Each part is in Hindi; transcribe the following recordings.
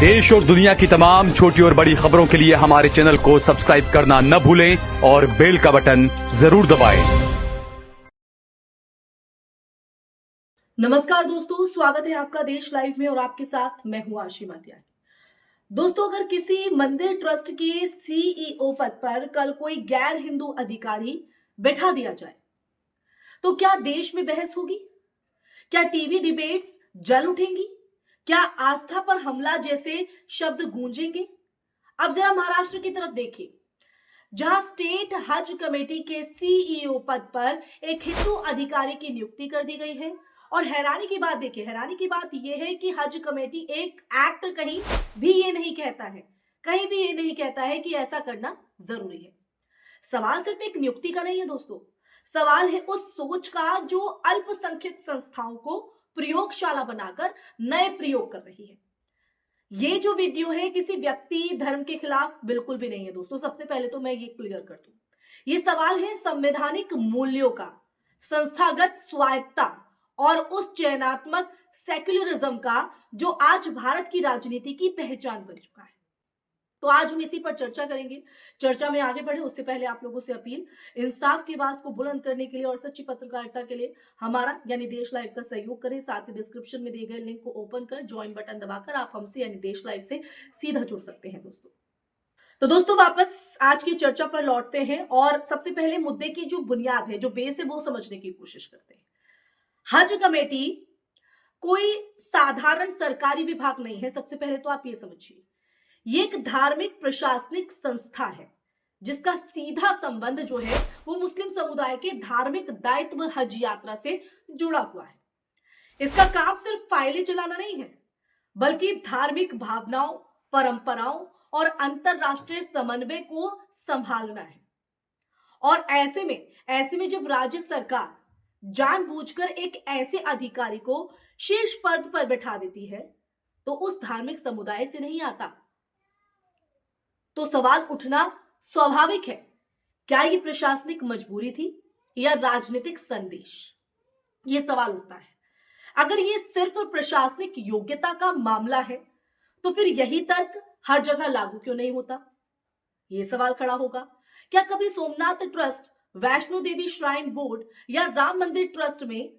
देश और दुनिया की तमाम छोटी और बड़ी खबरों के लिए हमारे चैनल को सब्सक्राइब करना न भूलें और बेल का बटन जरूर दबाएं। नमस्कार दोस्तों, स्वागत है आपका देश लाइव में और आपके साथ मैं हूं आशिमा त्यागी। दोस्तों, अगर किसी मंदिर ट्रस्ट के सीईओ पद पर कल कोई गैर हिंदू अधिकारी बैठा दिया जाए तो क्या देश में बहस होगी? क्या टीवी डिबेट्स जल उठेंगी? क्या आस्था पर हमला जैसे शब्द गूंजेंगे? अब जरा महाराष्ट्र की तरफ देखिए, जहां स्टेट हज कमेटी के सीईओ पद पर एक हिंदू अधिकारी की नियुक्ति कर दी गई है। और हैरानी की बात देखिए, हैरानी की बात यह है कि हज कमेटी एक एक्ट कहीं भी ये नहीं कहता है, कहीं भी ये नहीं कहता है कि ऐसा करना जरूरी है। सवाल सिर्फ एक नियुक्ति का नहीं है दोस्तों, सवाल है उस सोच का जो अल्पसंख्यक संस्थाओं को प्रयोगशाला बनाकर नए प्रयोग कर रही है। ये जो वीडियो है किसी व्यक्ति धर्म के खिलाफ बिल्कुल भी नहीं है दोस्तों। सबसे पहले तो मैं ये क्लियर कर दूं, ये सवाल है संवैधानिक मूल्यों का, संस्थागत स्वायत्तता और उस चयनात्मक सेक्युलरिज्म का जो आज भारत की राजनीति की पहचान बन चुका है। तो आज हम इसी पर चर्चा करेंगे। चर्चा में आगे बढ़े उससे पहले आप लोगों से अपील, इंसाफ की आवाज को बुलंद करने के लिए और सच्ची पत्रकारिता के लिए हमारा यानी देश लाइव का सहयोग करें। साथ ही डिस्क्रिप्शन में दिए गए लिंक को ओपन कर ज्वाइन बटन दबाकर आप हमसे यानी देश लाइव से सीधा जुड़ सकते हैं दोस्तों। तो दोस्तों, वापस आज की चर्चा पर लौटते हैं और सबसे पहले मुद्दे की जो बुनियाद है, जो बेस है, वो समझने की कोशिश करते हैं। हज कमेटी कोई साधारण सरकारी विभाग नहीं है। सबसे पहले तो आप ये समझिए, ये एक धार्मिक प्रशासनिक संस्था है जिसका सीधा संबंध जो है वो मुस्लिम समुदाय के धार्मिक दायित्व हज यात्रा से जुड़ा हुआ है। इसका काम सिर्फ फाइलें चलाना नहीं है, बल्कि धार्मिक भावनाओं, परंपराओं और अंतरराष्ट्रीय समन्वय को संभालना है। और ऐसे में जब राज्य सरकार जानबूझकर एक ऐसे अधिकारी को शीर्ष पद पर बैठा देती है तो उस धार्मिक समुदाय से नहीं आता। तो सवाल उठना स्वाभाविक है, क्या ये प्रशासनिक मजबूरी थी या राजनीतिक संदेश? ये सवाल उठता है। अगर ये सिर्फ प्रशासनिक योग्यता का मामला है तो फिर यही तर्क हर जगह लागू क्यों नहीं होता? ये सवाल खड़ा होगा। क्या कभी Somnath trust, Vaishno Devi shrine board या राम मंदिर ट्रस्ट में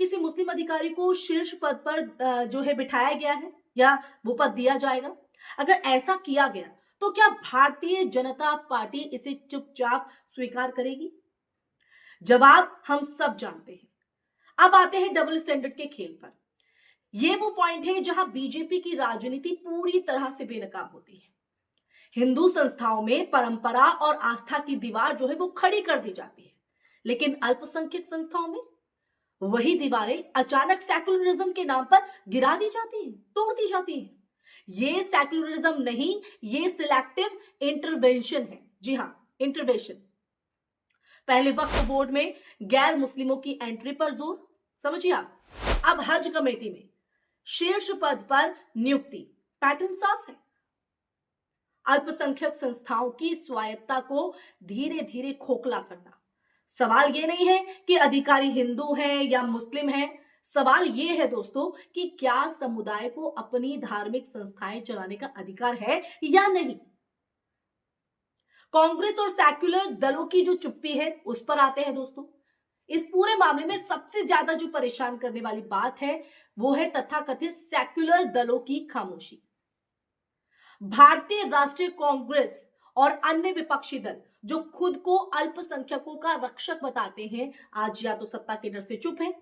किसी मुस्लिम अधिकारी को शीर्ष पद पर जो है बिठाया गया है या वो पद दिया जाएगा? अगर ऐसा किया गया तो क्या भारतीय जनता पार्टी इसे चुपचाप स्वीकार करेगी? जवाब हम सब जानते हैं। अब आते हैं डबल स्टैंडर्ड के खेल पर। यह वो पॉइंट है जहां बीजेपी की राजनीति पूरी तरह से बेनकाब होती है। हिंदू संस्थाओं में परंपरा और आस्था की दीवार जो है वो खड़ी कर दी जाती है, लेकिन अल्पसंख्यक संस्थाओं में वही दीवारें अचानक सेकुलरिज्म के नाम पर गिरा दी जाती हैं, तोड़ दी जाती हैं। ये सेकुलरिज्म नहीं, ये सिलेक्टिव इंटरवेंशन है। जी हां, इंटरवेंशन। पहले वक्फ बोर्ड में गैर मुस्लिमों की एंट्री पर जोर, समझिए आप। अब हज कमेटी में शीर्ष पद पर नियुक्ति, पैटर्न साफ है। अल्पसंख्यक संस्थाओं की स्वायत्तता को धीरे धीरे खोखला करना। सवाल यह नहीं है कि अधिकारी हिंदू हैं या मुस्लिम हैं, सवाल यह है दोस्तों कि क्या समुदाय को अपनी धार्मिक संस्थाएं चलाने का अधिकार है या नहीं। कांग्रेस और सेक्युलर दलों की जो चुप्पी है उस पर आते हैं दोस्तों। इस पूरे मामले में सबसे ज्यादा जो परेशान करने वाली बात है वो है तथाकथित सेक्युलर दलों की खामोशी। भारतीय राष्ट्रीय कांग्रेस और अन्य विपक्षी दल जो खुद को अल्पसंख्यकों का रक्षक बताते हैं, आज या तो सत्ता के डर से चुप हैं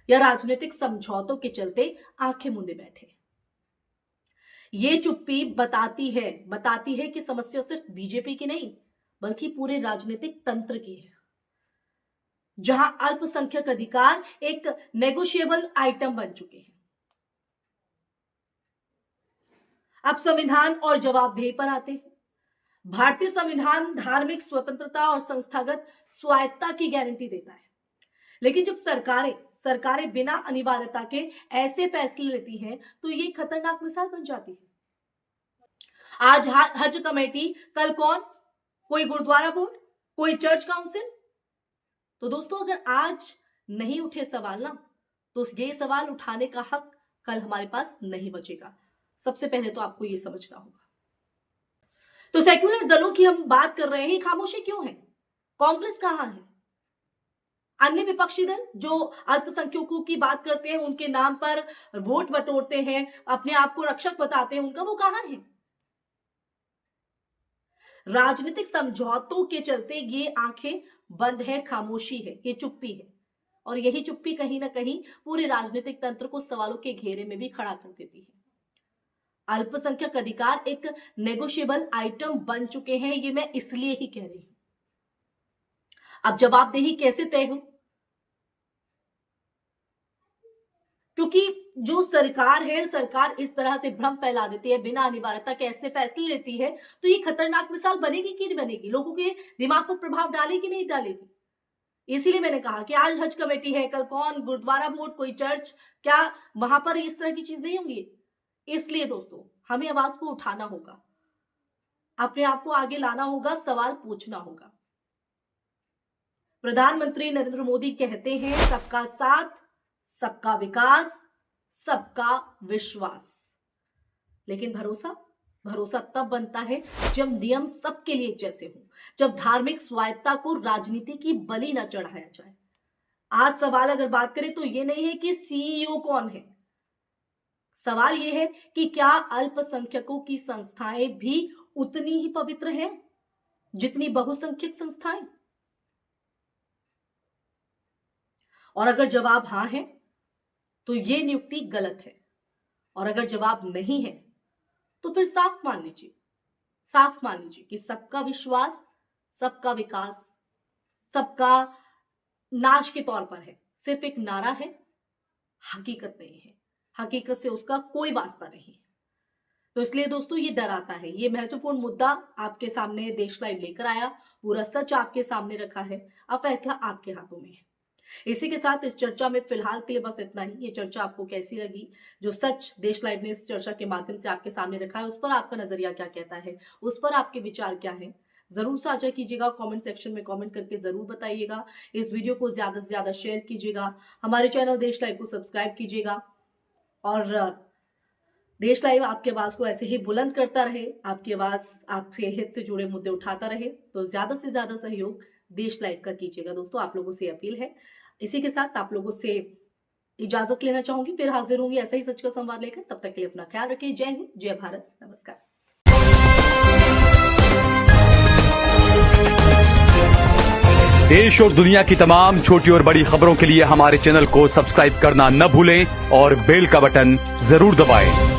या राजनीतिक समझौतों के चलते आंखें मूंदे बैठे। ये चुप्पी बताती है कि समस्या सिर्फ बीजेपी की नहीं बल्कि पूरे राजनीतिक तंत्र की है, जहां अल्पसंख्यक अधिकार एक नेगोशिएबल आइटम बन चुके हैं। अब संविधान और जवाबदेही पर आते हैं। भारतीय संविधान धार्मिक स्वतंत्रता और संस्थागत स्वायत्तता की गारंटी देता है, लेकिन जब सरकारें बिना अनिवार्यता के ऐसे फैसले लेती हैं तो ये खतरनाक मिसाल बन जाती है। आज हज कमेटी, कल कौन? कोई गुरुद्वारा बोर्ड, कोई चर्च काउंसिल। तो दोस्तों, अगर आज नहीं उठे सवाल ना, तो ये सवाल उठाने का हक कल हमारे पास नहीं बचेगा। सबसे पहले तो आपको ये समझना होगा। तो सेक्युलर दलों की हम बात कर रहे हैं, खामोशी क्यों है? कांग्रेस कहां है? अन्य विपक्षी दल जो अल्पसंख्यकों की बात करते हैं, उनके नाम पर वोट बटोरते हैं, अपने आप को रक्षक बताते हैं, उनका वो कहां है? राजनीतिक समझौतों के चलते ये आंखें बंद है, खामोशी है, ये चुप्पी है। और यही चुप्पी कहीं ना कहीं पूरे राजनीतिक तंत्र को सवालों के घेरे में भी खड़ा कर देती है। अल्पसंख्यक अधिकार एक नेगोशिएबल आइटम बन चुके हैं, ये मैं इसलिए ही कह रही हूं। अब जवाबदेही कैसे तय हो? क्योंकि जो सरकार है, सरकार इस तरह से भ्रम फैला देती है, बिना अनिवार्यता के ऐसे फैसले लेती है, तो ये खतरनाक मिसाल बनेगी कि नहीं बनेगी? लोगों के दिमाग पर प्रभाव डालेगी नहीं डालेगी? इसीलिए मैंने कहा कि आज हज कमेटी है, कल कौन गुरुद्वारा बोर्ड, कोई चर्च, क्या वहां पर इस तरह की चीज नहीं होंगी? इसलिए दोस्तों हमें आवाज को उठाना होगा, अपने आप को आगे लाना होगा, सवाल पूछना होगा। प्रधानमंत्री नरेंद्र मोदी कहते हैं सबका साथ, सबका विकास, सबका विश्वास। लेकिन भरोसा तब बनता है जब नियम सबके लिए जैसे हो, जब धार्मिक स्वायत्ता को राजनीति की बलि न चढ़ाया जाए। आज सवाल अगर बात करें तो ये नहीं है कि सीईओ कौन है, सवाल ये है कि क्या अल्पसंख्यकों की संस्थाएं भी उतनी ही पवित्र हैं जितनी बहुसंख्यक संस्थाएं? और अगर जवाब हां है तो ये नियुक्ति गलत है, और अगर जवाब नहीं है तो फिर साफ मान लीजिए कि सबका विश्वास, सबका विकास, सबका नाश के तौर पर है, सिर्फ एक नारा है, हकीकत नहीं है, हकीकत से उसका कोई वास्ता नहीं है। तो इसलिए दोस्तों ये डराता है। ये महत्वपूर्ण मुद्दा आपके सामने देश लाइव लेकर आया, पूरा सच आपके सामने रखा है, अब फैसला आपके हाथों में है। इसी के साथ इस चर्चा में फिलहाल के लिए बस इतना ही। ये चर्चा आपको कैसी लगी? जो सच देश लाइव ने इस चर्चा के माध्यम से आपके सामने रखा है, उस पर आपका नजरिया क्या कहता है, उस पर आपके विचार क्या हैं, जरूर साझा कीजिएगा। कमेंट सेक्शन में कमेंट करके जरूर बताइएगा। इस वीडियो को ज्यादा से ज्यादा शेयर कीजिएगा। हमारे चैनल देश लाइव को सब्सक्राइब कीजिएगा और देश लाइव आपकी आवाज को ऐसे ही बुलंद करता रहे, आपकी आवाज आपके हित से जुड़े मुद्दे उठाता रहे। तो ज्यादा से ज्यादा सहयोग देश लाइव का कीजिएगा दोस्तों, आप लोगों से अपील है। इसी के साथ आप लोगों से इजाजत लेना चाहूंगी, फिर हाजिर होंगी ऐसा ही सच का संवाद लेकर। तब तक के लिए अपना ख्याल रखिए। जय हिंद, जय भारत, नमस्कार। देश और दुनिया की तमाम छोटी और बड़ी खबरों के लिए हमारे चैनल को सब्सक्राइब करना न भूलें और बेल का बटन जरूर दबाएं।